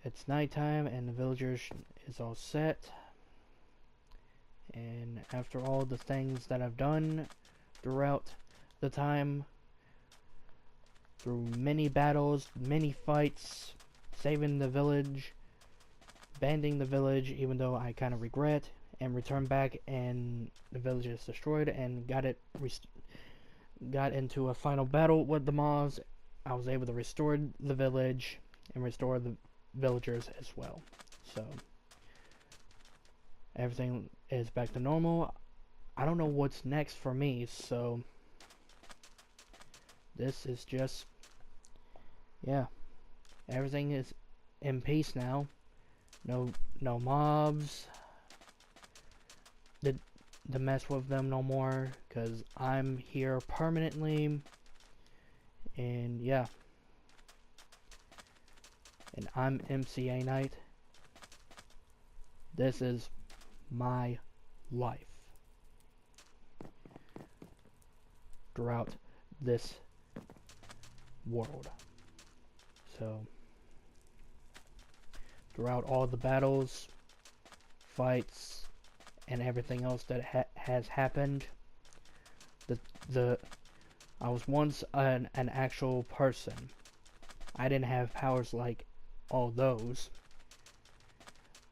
it's nighttime and the villagers is all set. And after all the things that I've done throughout the time, through many battles, many fights, saving the village, banding the village, even though I kind of regret, and return back and the village is destroyed and got into a final battle with the mobs. I was able to restore the village and restore the villagers as well. So everything is back to normal. I don't know what's next for me, so this is just, yeah, everything is in peace now. No mobs to mess with them no more, because I'm here permanently. And yeah, and I'm MC Aknight. This is my life throughout this world. So throughout all the battles, fights, and everything else that has happened, I was once an actual person. I didn't have powers like all those.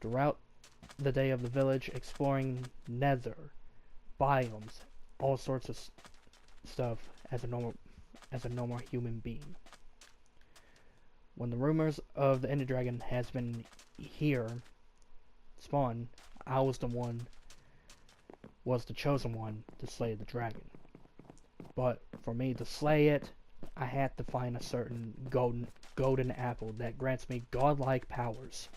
Throughout the day of the village, exploring nether, biomes, all sorts of stuff as a normal human being. When the rumors of the Ender Dragon has been here spawned, I was the chosen one to slay the dragon. But for me to slay it, I had to find a certain golden apple that grants me godlike powers.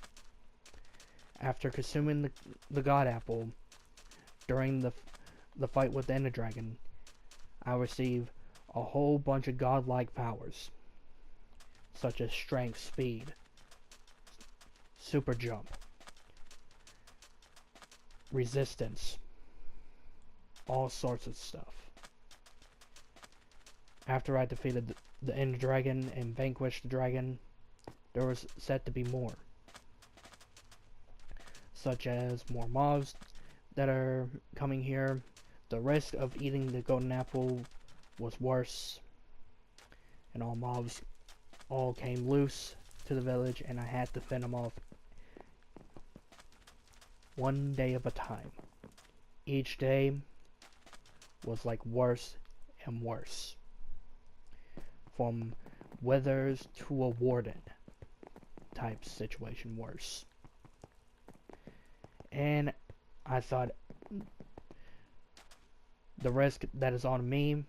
After consuming the god apple during the fight with the Ender Dragon, I receive a whole bunch of godlike powers, such as strength, speed, super jump, resistance, all sorts of stuff. After I defeated the Ender Dragon and vanquished the dragon, there was said to be more, such as more mobs that are coming here. The risk of eating the golden apple was worse, and all mobs all came loose to the village, and I had to fend them off one day at a time. Each day was like worse and worse. From withers to a warden type situation worse. And I thought the risk that is on me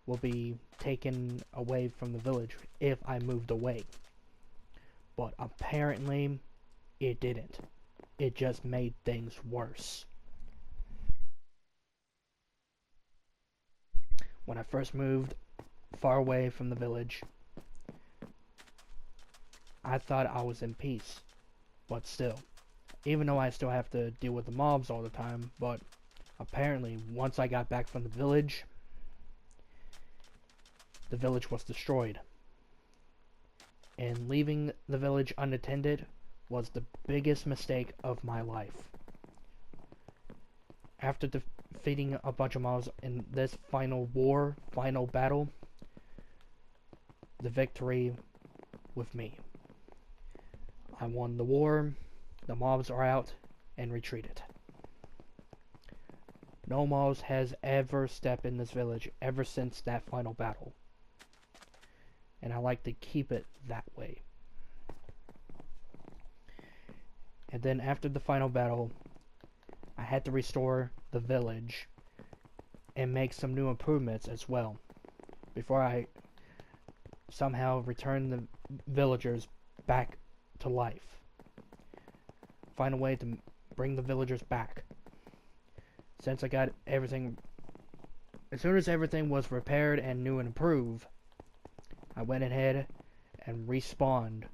will be taken away from the village if I moved away. But apparently it didn't. It just made things worse. When I first moved far away from the village, I thought I was in peace. But still, even though I still have to deal with the mobs all the time, but apparently once I got back from the village was destroyed. And leaving the village unattended was the biggest mistake of my life. After defeating a bunch of mobs in this final battle, the victory with me. I won the war, the mobs are out, and retreated. No mobs has ever stepped in this village ever since that final battle. And I like to keep it that way. And then after the final battle, I had to restore the village and make some new improvements as well, before I somehow return the villagers back to life. Find a way to bring the villagers back. Since I got everything, as soon as everything was repaired and new and improved, I went ahead and respawned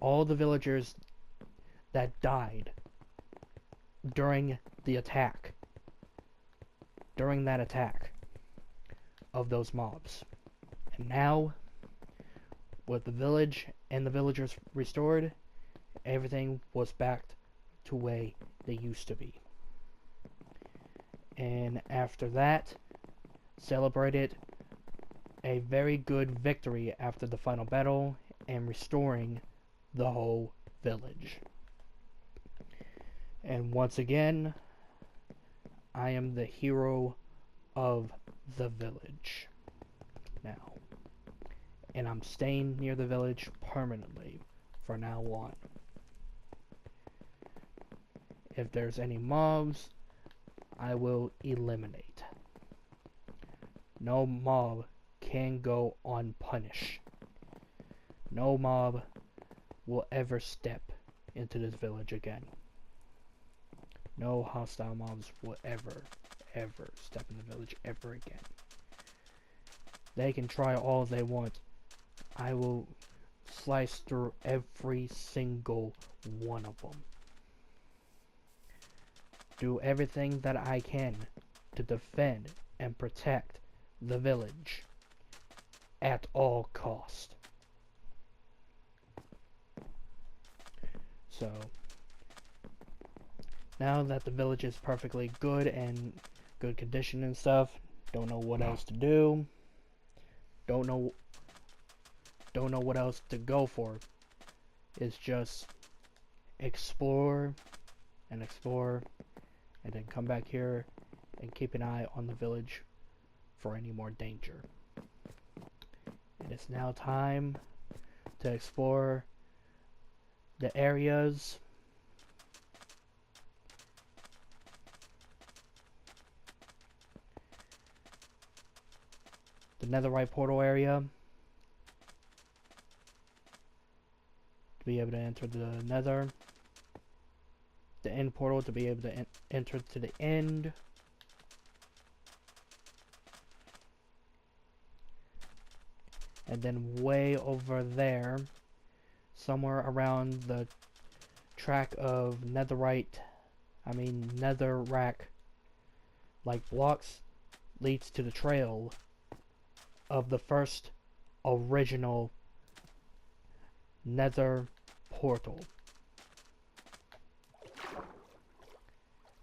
all the villagers that died during the attack. During that attack of those mobs. And now, with the village and the villagers restored, everything was back to the way they used to be. And after that, celebrated a very good victory after the final battle and restoring the whole village. And once again, I am the hero of the village now. And I'm staying near the village permanently from now on. If there's any mobs, I will eliminate. No mob can go unpunished. No mob will ever step into this village again. No hostile mobs will ever step in the village ever again. They can try all they want. I will slice through every single one of them. Do everything that I can to defend and protect the village at all cost. So, now that the village is perfectly good and good condition and stuff, don't know what else to do. Don't know what else to go for. It's just explore and explore, and then come back here and keep an eye on the village for any more danger. And it's now time to explore the areas the netherite portal area to be able to enter the nether, the end portal to be able to enter to the end, and then way over there, somewhere around the track of netherrack like blocks, leads to the trail of the first original nether portal.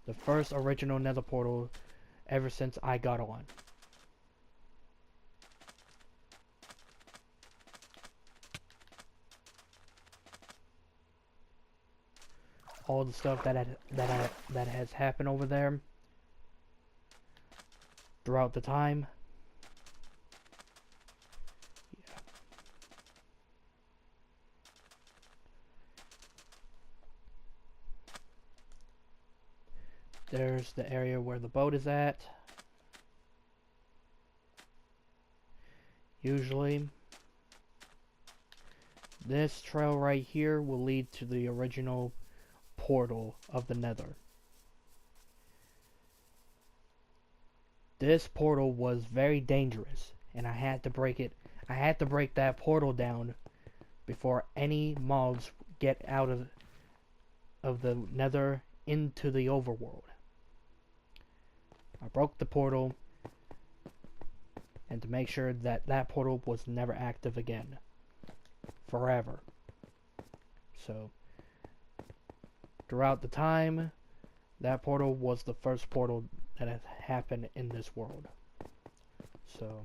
The first original nether portal ever since I got on. All the stuff that has happened over there throughout the time. Yeah. There's the area where the boat is at. Usually, this trail right here will lead to the original portal of the nether. This portal was very dangerous, and I had to break it. I had to break that portal down before any mobs get out of the nether into the overworld. I broke the portal, and to make sure that that portal was never active again. Forever. So, throughout the time, that portal was the first portal that has happened in this world. So,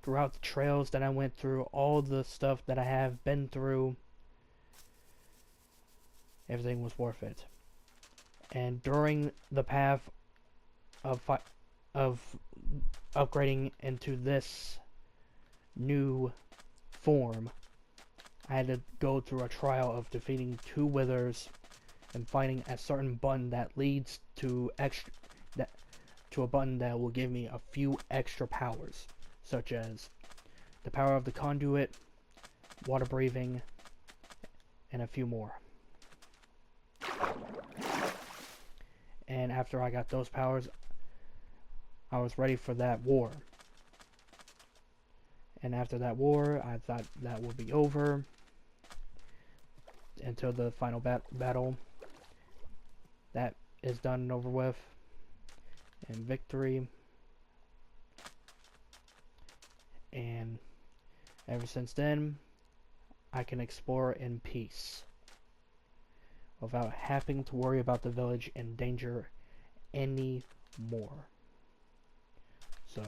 throughout the trails that I went through, all the stuff that I have been through, everything was worth it. And during the path of upgrading into this new form, I had to go through a trial of defeating 2 withers and finding a certain button that leads to a button that will give me a few extra powers, such as the power of the conduit, water breathing, and a few more. And after I got those powers, I was ready for that war. And after that war, I thought that would be over until the final battle. That is done and over with. And victory. And Ever since then, I can explore in peace without having to worry about the village in danger anymore. So,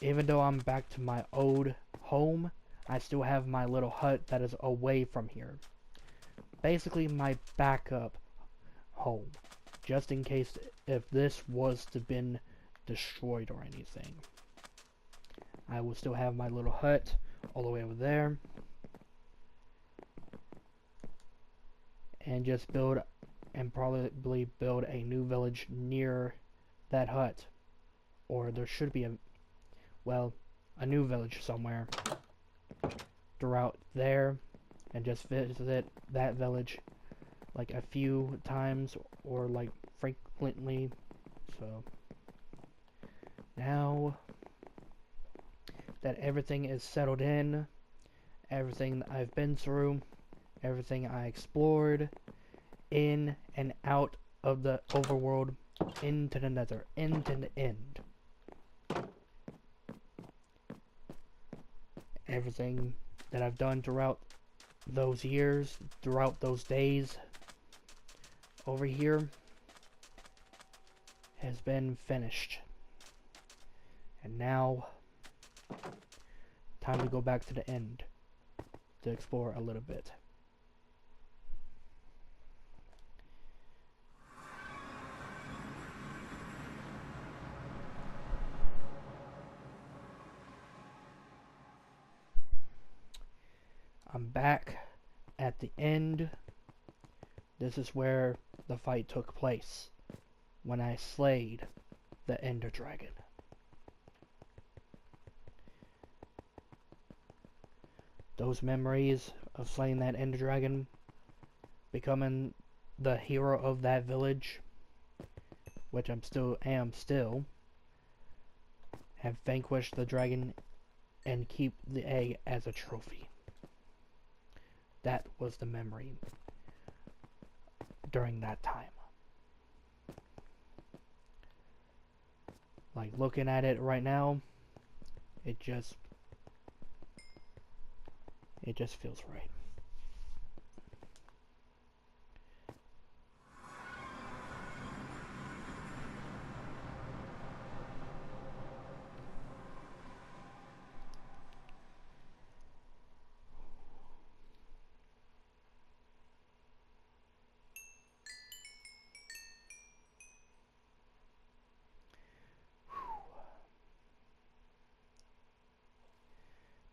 even though I'm back to my old home, I still have my little hut that is away from here. Basically my backup home, just in case if this was to been destroyed or anything. I will still have my little hut all the way over there, and just build and probably build a new village near that hut, or there should be a new village somewhere throughout there, and just visit that village like a few times or like frequently. So now that everything is settled in, everything I've been through, everything I explored in and out of the overworld, into the nether, into the end, everything that I've done throughout those years, throughout those days over here has been finished. And now, time to go back to the end to explore a little bit. I'm back at the end. This is where the fight took place, when I slayed the Ender Dragon. Those memories of slaying that Ender Dragon, becoming the hero of that village, which I am still, have vanquished the dragon and keep the egg as a trophy. That was the memory during that time. Like, looking at it right now, it just feels right.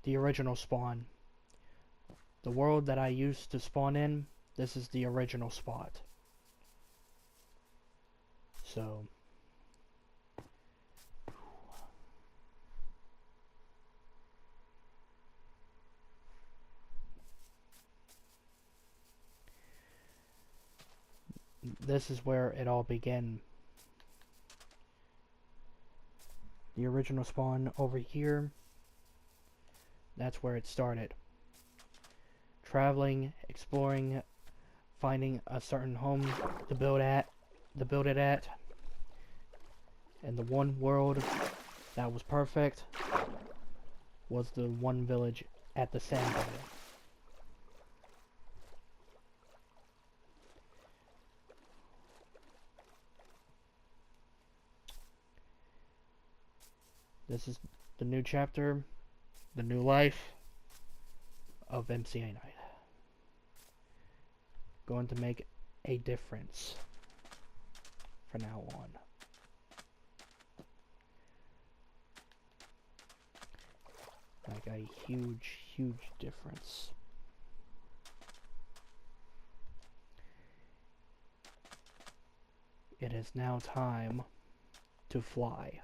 The original spawn. The world that I used to spawn in, this is the original spot. So, this is where it all began. The original spawn over here, that's where it started. Traveling, exploring, finding a certain home to build it at, and the one world that was perfect was the one village at the sand biome. This is the new chapter, the new life of MC Aknight. Going to make a difference from now on. Like a huge, huge difference. It is now time to fly.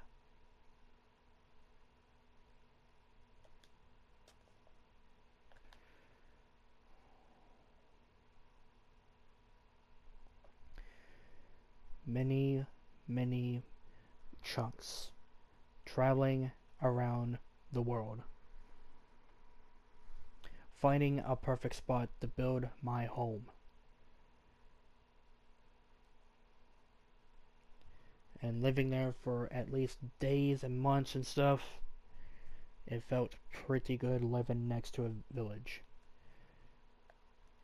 Many, many chunks traveling around the world, finding a perfect spot to build my home, and living there for at least days and months and stuff, It felt pretty good living next to a village.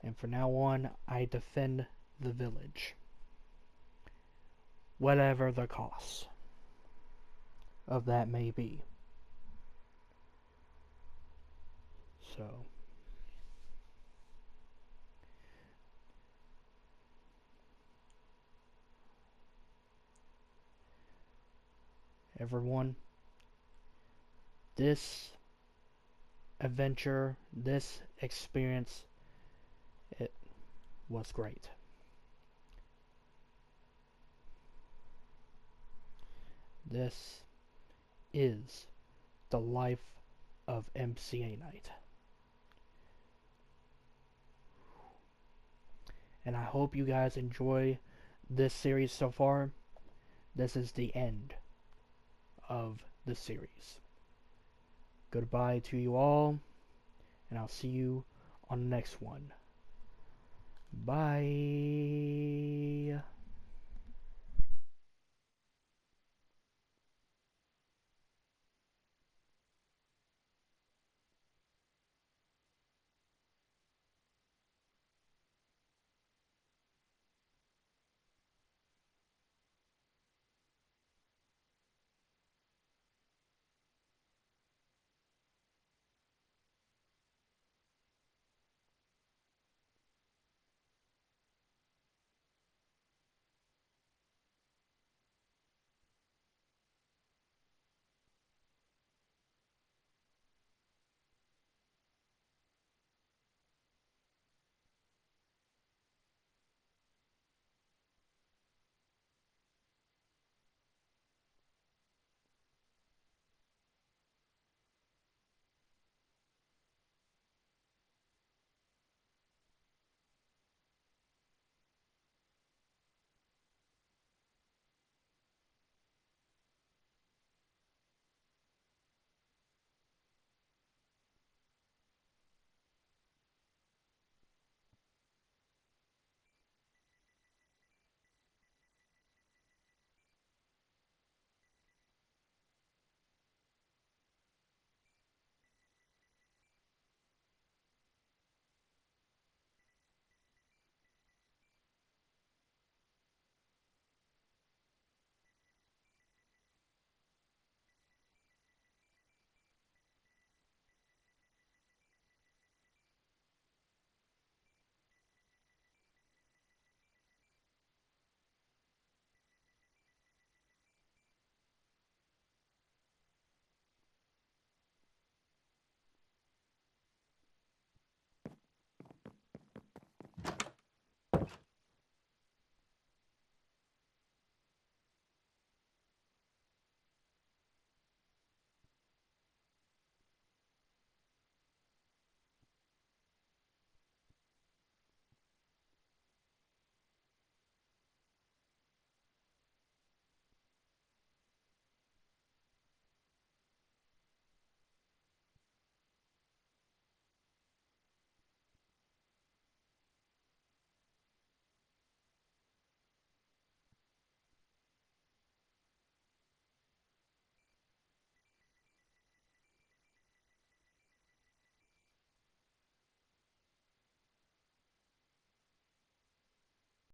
And from now on, I defend the village. Whatever the cost of that may be. So, everyone, this adventure, this experience, it was great. This is the life of MC Aknight. And I hope you guys enjoy this series so far. This is the end of the series. Goodbye to you all, and I'll see you on the next one. Bye.